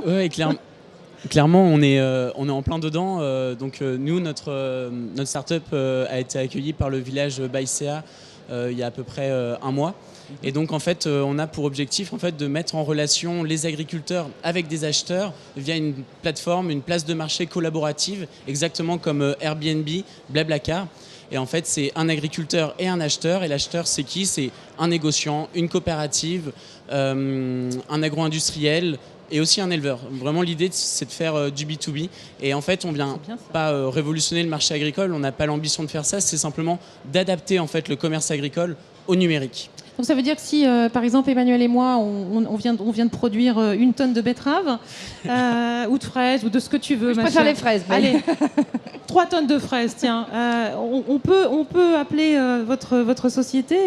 Ouais, clairement, on est en plein dedans. Nous, notre startup a été accueillie par le village Baïséa il y a à peu près un mois. Et donc, en fait, on a pour objectif de mettre en relation les agriculteurs avec des acheteurs via une plateforme, une place de marché collaborative, exactement comme Airbnb, Blablacar. Et en fait, c'est un agriculteur et un acheteur. Et l'acheteur, c'est qui? C'est un négociant, une coopérative, un agro-industriel et aussi un éleveur. Vraiment, l'idée, c'est de faire du B2B. Et en fait, on ne vient pas révolutionner le marché agricole. On n'a pas l'ambition de faire ça. C'est simplement d'adapter le commerce agricole au numérique. Donc ça veut dire que si, par exemple, Emmanuel et moi, on vient de produire 1 tonne de betteraves, ou de fraises, ou de ce que tu veux. Je préfère les fraises. Mais... Allez, 3 tonnes de fraises, tiens. On peut appeler votre société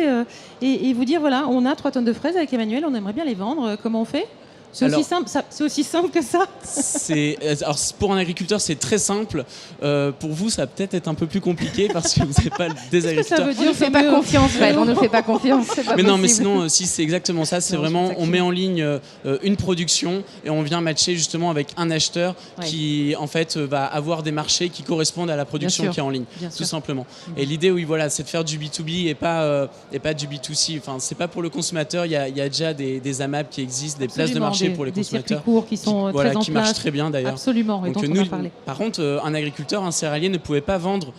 et vous dire, voilà, on a 3 tonnes de fraises avec Emmanuel, on aimerait bien les vendre. Comment on fait ? C'est aussi simple que ça. Alors, pour un agriculteur, c'est très simple. Pour vous, ça va peut-être être un peu plus compliqué parce que vous n'êtes pas des agriculteurs. Ça veut dire, on ne fait pas confiance, Fred. On ne fait pas confiance. Mais non, mais sinon, si c'est exactement ça. C'est vraiment, on met en ligne une production et on vient matcher justement avec un acheteur qui, en fait, va avoir des marchés qui correspondent à la production qui est en ligne, tout simplement. Et l'idée, oui, voilà, c'est de faire du B2B et pas du B2C. Enfin, c'est pas pour le consommateur. Il y a déjà des AMAP qui existent, des places de marché pour les consommateurs, circuits courts qui sont très en qui place. marchent très bien d'ailleurs. Absolument. Et donc dont on a parlé. Par contre, un agriculteur, un céréalier ne pouvait pas vendre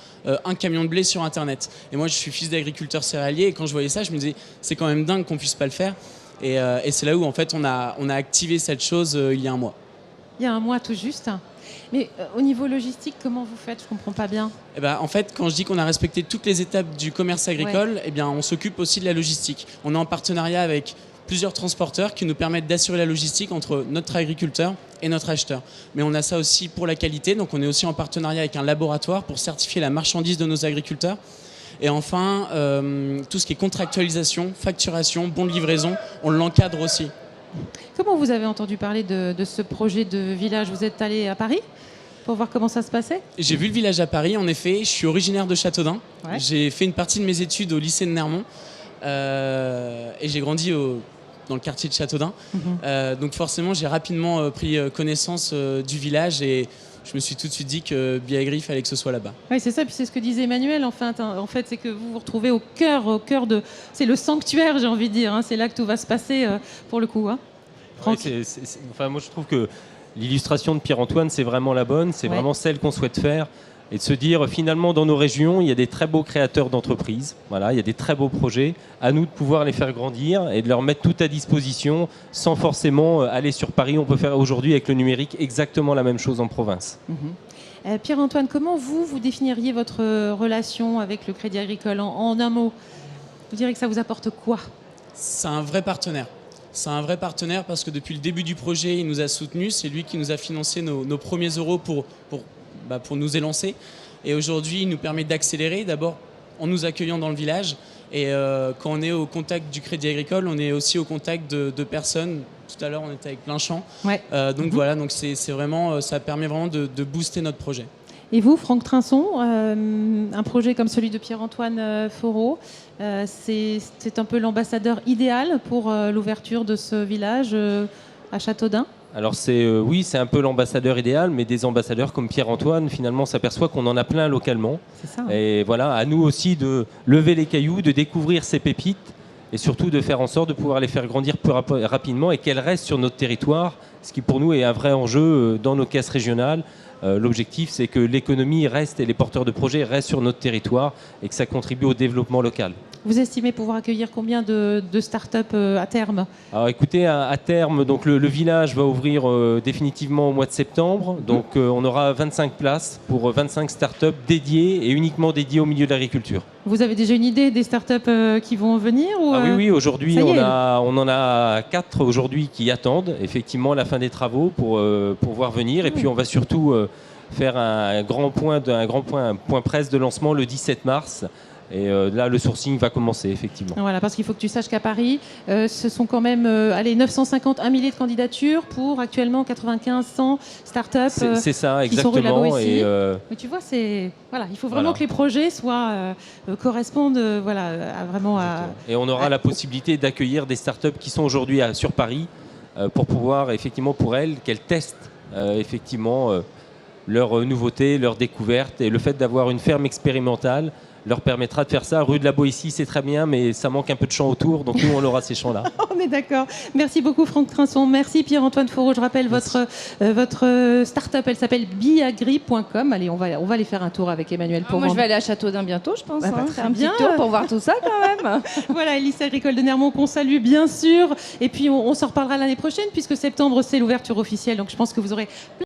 un camion de blé sur Internet. Et moi, je suis fils d'agriculteur céréalier et quand je voyais ça, je me disais, c'est quand même dingue qu'on puisse pas le faire. Et c'est là où en fait on a activé cette chose il y a un mois. Il y a un mois tout juste. Mais au niveau logistique, comment vous faites ? Je comprends pas bien. Eh ben, en fait, quand je dis qu'on a respecté toutes les étapes du commerce agricole, eh bien, on s'occupe aussi de la logistique. On est en partenariat avec plusieurs transporteurs qui nous permettent d'assurer la logistique entre notre agriculteur et notre acheteur. Mais on a ça aussi pour la qualité, donc on est aussi en partenariat avec un laboratoire pour certifier la marchandise de nos agriculteurs. Et enfin, tout ce qui est contractualisation, facturation, bon de livraison, on l'encadre aussi. Comment vous avez entendu parler de ce projet de village ? Vous êtes allé à Paris pour voir comment ça se passait ? J'ai vu le village à Paris, en effet. Je suis originaire de Châteaudun. Ouais. J'ai fait une partie de mes études au lycée de Nermont. Et j'ai grandi dans le quartier de Châteaudun. Donc forcément, j'ai rapidement pris connaissance du village et je me suis tout de suite dit que Biagri, il fallait que ce soit là-bas. Oui, c'est ça. Puis c'est ce que disait Emmanuel. En fait, c'est que vous vous retrouvez au cœur de... C'est le sanctuaire, j'ai envie de dire. Hein. C'est là que tout va se passer pour le coup. Hein. Franck. Enfin, moi, je trouve que l'illustration de Pierre-Antoine, c'est vraiment la bonne. C'est vraiment celle qu'on souhaite faire. Et de se dire, finalement, dans nos régions, il y a des très beaux créateurs d'entreprises. Voilà, il y a des très beaux projets. À nous de pouvoir les faire grandir et de leur mettre tout à disposition sans forcément aller sur Paris. On peut faire aujourd'hui avec le numérique exactement la même chose en province. Pierre-Antoine, comment vous définiriez votre relation avec le Crédit Agricole en un mot ? Vous direz que ça vous apporte quoi ? C'est un vrai partenaire. C'est un vrai partenaire parce que depuis le début du projet, il nous a soutenus. C'est lui qui nous a financé nos premiers euros pour nous élancer. Et aujourd'hui, il nous permet d'accélérer, d'abord en nous accueillant dans le village. Et quand on est au contact du Crédit Agricole, on est aussi au contact de personnes. Tout à l'heure, on était avec Plein-Champ. Ouais. Voilà, donc c'est vraiment, ça permet vraiment de booster notre projet. Et vous, Franck Trinçon, un projet comme celui de Pierre-Antoine Foreau, c'est un peu l'ambassadeur idéal pour l'ouverture de ce village à Châteaudun ? Alors oui, c'est un peu l'ambassadeur idéal, mais des ambassadeurs comme Pierre-Antoine, finalement, s'aperçoit qu'on en a plein localement. C'est ça. Et voilà, à nous aussi de lever les cailloux, de découvrir ces pépites et surtout de faire en sorte de pouvoir les faire grandir plus rapidement et qu'elles restent sur notre territoire, ce qui pour nous est un vrai enjeu dans nos caisses régionales. L'objectif, c'est que l'économie reste et les porteurs de projets restent sur notre territoire et que ça contribue au développement local. Vous estimez pouvoir accueillir combien de start-up à terme ? Alors écoutez, à terme, donc le village va ouvrir définitivement au mois de septembre. Donc on aura 25 places pour 25 start-up dédiées et uniquement dédiées au milieu de l'agriculture. Vous avez déjà une idée des start-up qui vont venir ou Oui, aujourd'hui on en a 4 aujourd'hui qui attendent effectivement la fin des travaux pour voir venir. Et puis on va surtout faire un point presse de lancement le 17 mars. Et là, le sourcing va commencer, effectivement. Voilà, parce qu'il faut que tu saches qu'à Paris, ce sont quand même 950, 1 millier de candidatures pour actuellement 95-100 startups c'est ça, qui sont rue Labo ici. Et Mais tu vois, il faut vraiment que les projets correspondent Et on aura la possibilité d'accueillir des startups qui sont aujourd'hui sur Paris, pour pouvoir, effectivement, pour elles, qu'elles testent effectivement leurs nouveautés, leurs découvertes. Et le fait d'avoir une ferme expérimentale leur permettra de faire ça. Rue de la Boétie, c'est très bien, mais ça manque un peu de champs autour, donc nous, on aura ces champs-là. On est d'accord. Merci beaucoup, Franck Trinçon. Merci, Pierre-Antoine Foreau. Je rappelle votre start-up, elle s'appelle biagri.com. Allez, on va aller faire un tour avec Emmanuel pour Moi, je vendre. vais aller à Châteaudun bientôt, je pense. Très Un petit bien. tour pour voir tout ça, quand même. Voilà, Hélice Agricole de Nermont qu'on salue, bien sûr. Et puis, on s'en reparlera l'année prochaine, puisque septembre, c'est l'ouverture officielle. Donc, je pense que vous aurez